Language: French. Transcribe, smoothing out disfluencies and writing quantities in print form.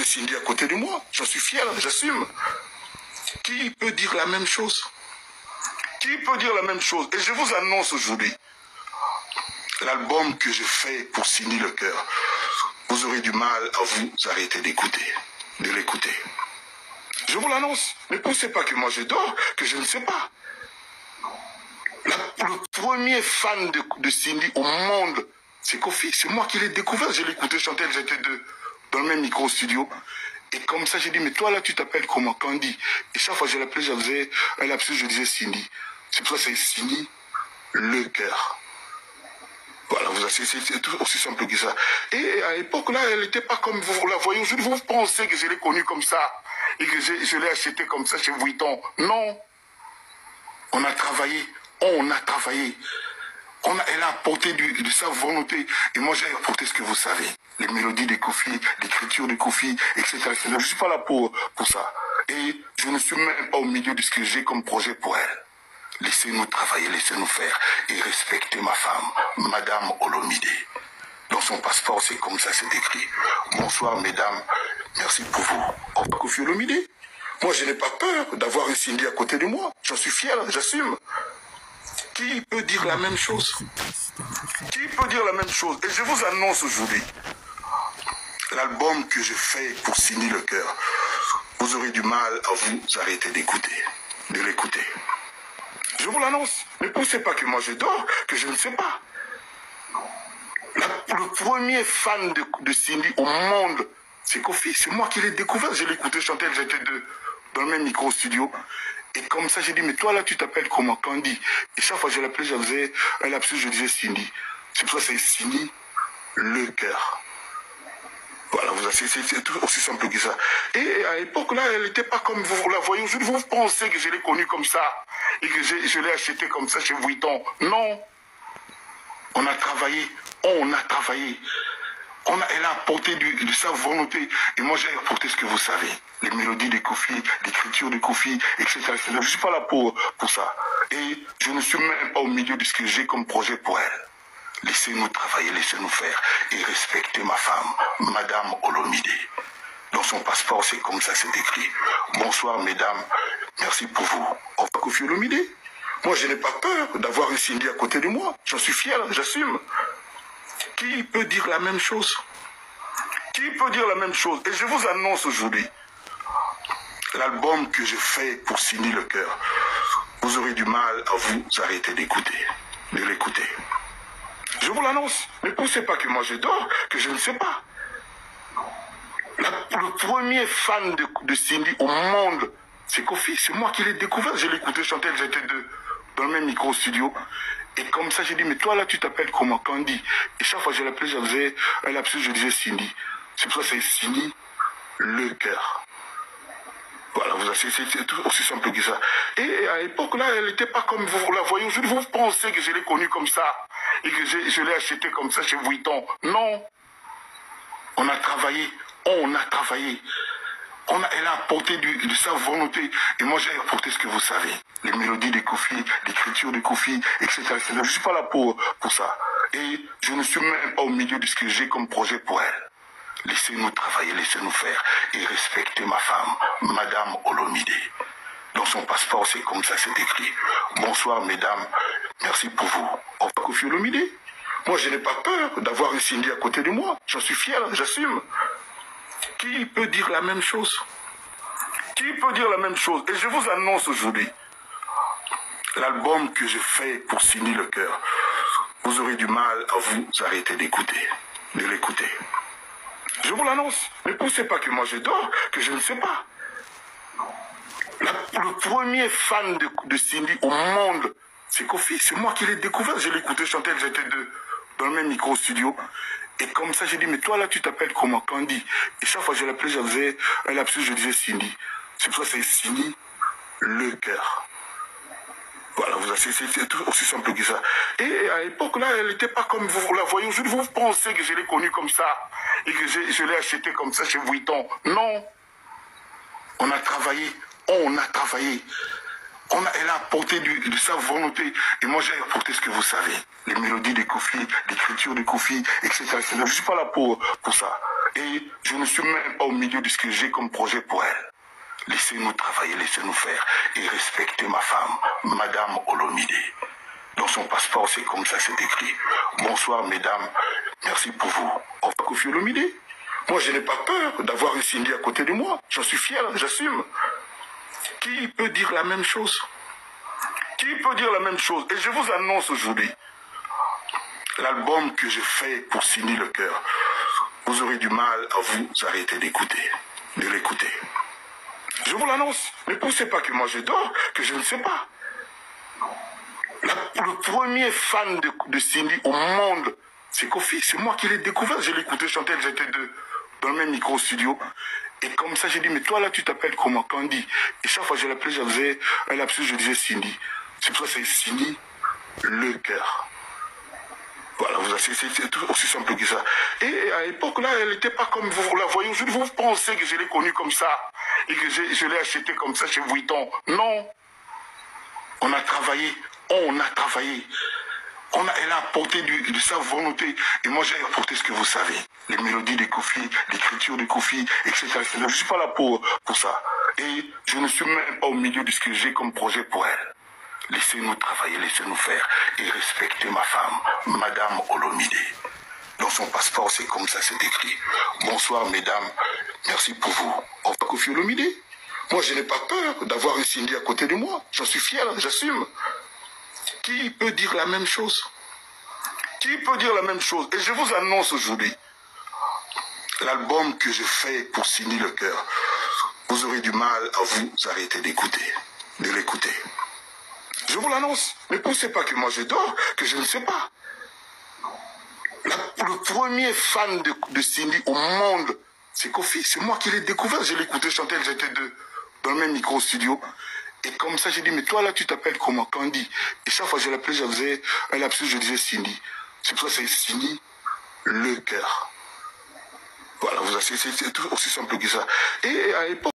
Cindy à côté de moi. J'en suis fier, j'assume. Qui peut dire la même chose? Qui peut dire la même chose? Et je vous annonce aujourd'hui, l'album que je fais pour Cindy Le Cœur, vous aurez du mal à vous arrêter d'écouter, de l'écouter. Je vous l'annonce. Ne pensez pas que moi je dors, que je ne sais pas. Le premier fan de Cindy au monde, c'est Kofi. C'est moi qui l'ai découvert. Je l'ai écouté chanter, j'étais dans le même micro-studio. Et comme ça, j'ai dit, mais toi là, tu t'appelles comment? Candy. Et chaque fois que je l'appelais, je faisais un lapsus, je disais Cindy. C'est pour ça que c'est Cindy Le Cœur. Voilà, c'est tout aussi simple que ça. Et à l'époque, là, elle n'était pas comme vous la voyez aujourd'hui. Vous pensez que je l'ai connue comme ça et que je l'ai achetée comme ça chez Vuitton. Non. On a travaillé. Elle a apporté de sa volonté. Et moi, j'ai apporté ce que vous savez. Les mélodies de Kofi, l'écriture de Kofi, etc. Je ne suis pas là pour ça. Et je ne suis même pas au milieu de ce que j'ai comme projet pour elle. Laissez-nous travailler, laissez-nous faire. Et respectez ma femme, Madame Olomide. Dans son passeport, c'est comme ça, c'est écrit. Bonsoir, mesdames. Merci pour vous. Au revoir, Kofi Olomide. Moi, je n'ai pas peur d'avoir une Cindy à côté de moi. J'en suis fier, j'assume. Qui peut dire la même chose? Qui peut dire la même chose? Et je vous annonce aujourd'hui, l'album que je fais pour Cindy Le Cœur, vous aurez du mal à vous arrêter d'écouter, de l'écouter. Je vous l'annonce. Ne pensez pas que moi je dors, que je ne sais pas. Le premier fan de Cindy au monde, c'est Kofi. C'est moi qui l'ai découvert. Je l'ai écouté chanter, j'étais dans le même micro-studio. Et comme ça, j'ai dit, mais toi là, tu t'appelles comment? Candy. Et chaque fois que je l'appelais, je faisais un lapsus, je disais Cindy. C'est pour ça que c'est Cindy Le Cœur. Voilà, c'est tout aussi simple que ça. Et à l'époque, là, elle n'était pas comme vous la voyez aujourd'hui. Vous pensez que je l'ai connue comme ça et que je l'ai achetée comme ça chez Vuitton. Non. On a travaillé. Elle a apporté de sa volonté. Et moi, j'ai apporté ce que vous savez. Les mélodies de Kofi, l'écriture de Kofi, etc. Je ne suis pas là pour ça. Et je ne suis même pas au milieu de ce que j'ai comme projet pour elle. Laissez-nous travailler, laissez-nous faire. Et respectez ma femme, Madame Olomide. Dans son passeport, c'est comme ça, c'est écrit. Bonsoir, mesdames. Merci pour vous. Au revoir, Kofi Olomide. Moi, je n'ai pas peur d'avoir une Cindy à côté de moi. J'en suis fier, j'assume. Qui peut dire la même chose? Qui peut dire la même chose? Et je vous annonce aujourd'hui, l'album que je fais pour Cindy Le Cœur, vous aurez du mal à vous arrêter d'écouter, de l'écouter. Je vous l'annonce. Ne pensez pas que moi je dors, que je ne sais pas. Le premier fan de Cindy au monde, c'est Kofi. C'est moi qui l'ai découvert. Je l'ai écouté chanter, j'étais dans le même micro-studio. Et comme ça, j'ai dit, mais toi là, tu t'appelles comment? Candy. Et chaque fois que je l'appelais, je faisais un lapsus, je disais Cindy. C'est pour ça que c'est Cindy Le Cœur. Voilà, c'est tout aussi simple que ça. Et à l'époque, là, elle n'était pas comme vous la voyez aujourd'hui. Vous pensez que je l'ai connue comme ça et que je l'ai achetée comme ça chez Vuitton. Non. On a travaillé. Elle a apporté de sa volonté. Et moi, j'ai apporté ce que vous savez. Les mélodies de Kofi, l'écriture de Kofi, etc. Je ne suis pas là pour ça. Et je ne suis même pas au milieu de ce que j'ai comme projet pour elle. Laissez-nous travailler, laissez-nous faire. Et respectez ma femme, Madame Olomide. Dans son passeport, c'est comme ça, c'est écrit. Bonsoir, mesdames. Merci pour vous. Au revoir, Kofi Olomide. Moi, je n'ai pas peur d'avoir une Cindy à côté de moi. J'en suis fier, j'assume. Qui peut dire la même chose? Qui peut dire la même chose? Et je vous annonce aujourd'hui, l'album que je fais pour Cindy Le Cœur, vous aurez du mal à vous arrêter d'écouter, de l'écouter. Je vous l'annonce. Ne pensez pas que moi je dors, que je ne sais pas. Le premier fan de Cindy au monde, c'est Kofi. C'est moi qui l'ai découvert. Je l'ai écouté chanter, j'étais dans le même micro-studio. Et comme ça, j'ai dit, mais toi là, tu t'appelles comment? Candy. Et chaque fois que je l'appelais, je faisais un lapsus, je disais Cindy. C'est pour ça que c'est Cindy Le Cœur. Voilà, c'est tout aussi simple que ça. Et à l'époque, là, elle n'était pas comme vous la voyez aujourd'hui. Vous pensez que je l'ai connue comme ça et que je l'ai achetée comme ça chez Vuitton. Non. On a travaillé. Elle a apporté de sa volonté. Et moi, j'ai apporté ce que vous savez. Les mélodies de Kofi, l'écriture de Kofi, etc. Je ne suis pas là pour ça. Et je ne suis même pas au milieu de ce que j'ai comme projet pour elle. Laissez-nous travailler, laissez-nous faire et respectez ma femme, Madame Olomide. Dans son passeport, c'est comme ça, c'est écrit. Bonsoir, mesdames. Merci pour vous. Au revoir, Kofi Olomide. Moi, je n'ai pas peur d'avoir une Cindy à côté de moi. J'en suis fier, j'assume. Qui peut dire la même chose? Qui peut dire la même chose? Et je vous annonce aujourd'hui, l'album que j'ai fait pour Cindy Le Cœur, vous aurez du mal à vous arrêter d'écouter, de l'écouter. Je vous l'annonce. Ne pensez pas que moi je dors, que je ne sais pas. Le premier fan de Cindy au monde, c'est Kofi. C'est moi qui l'ai découvert. Je l'ai écouté chanter, j'étais dans le même micro-studio. Et comme ça, j'ai dit, mais toi là, tu t'appelles comment? Candy. Et chaque fois que je l'appelais, je faisais un lapsus, je disais Cindy. C'est pour ça que c'est Cindy Le Cœur. Voilà, c'est tout aussi simple que ça. Et à l'époque, là, elle n'était pas comme vous la voyez aujourd'hui. Vous pensez que je l'ai connue comme ça et que je l'ai achetée comme ça chez Vuitton. Non. On a travaillé. Elle a apporté de sa volonté. Et moi, j'ai apporté ce que vous savez. Les mélodies de Kofi, l'écriture de Kofi, etc. Je ne suis pas là pour ça. Et je ne suis même pas au milieu de ce que j'ai comme projet pour elle. Laissez-nous travailler, laissez-nous faire et respectez ma femme, Madame Olomide. Dans son passeport, c'est comme ça, c'est écrit. Bonsoir, mesdames. Merci pour vous. Au revoir, Kofi Olomide. Moi, je n'ai pas peur d'avoir une Cindy à côté de moi. J'en suis fier, j'assume. Qui peut dire la même chose? Qui peut dire la même chose? Et je vous annonce aujourd'hui, l'album que j'ai fait pour Cindy Le Cœur, vous aurez du mal à vous arrêter d'écouter, de l'écouter. Je vous l'annonce. Ne pensez pas que moi je dors, que je ne sais pas. Le premier fan de Cindy au monde, c'est Kofi. C'est moi qui l'ai découvert. Je l'ai écouté chanter, j'étais dans le même micro-studio. Et comme ça, j'ai dit, mais toi là, tu t'appelles comment? Candy. Et chaque fois que je l'appelais, je faisais un lapsus, je disais Cindy. C'est pour ça que c'est Cindy Le Cœur. Voilà, c'est tout aussi simple que ça. Et à l'époque,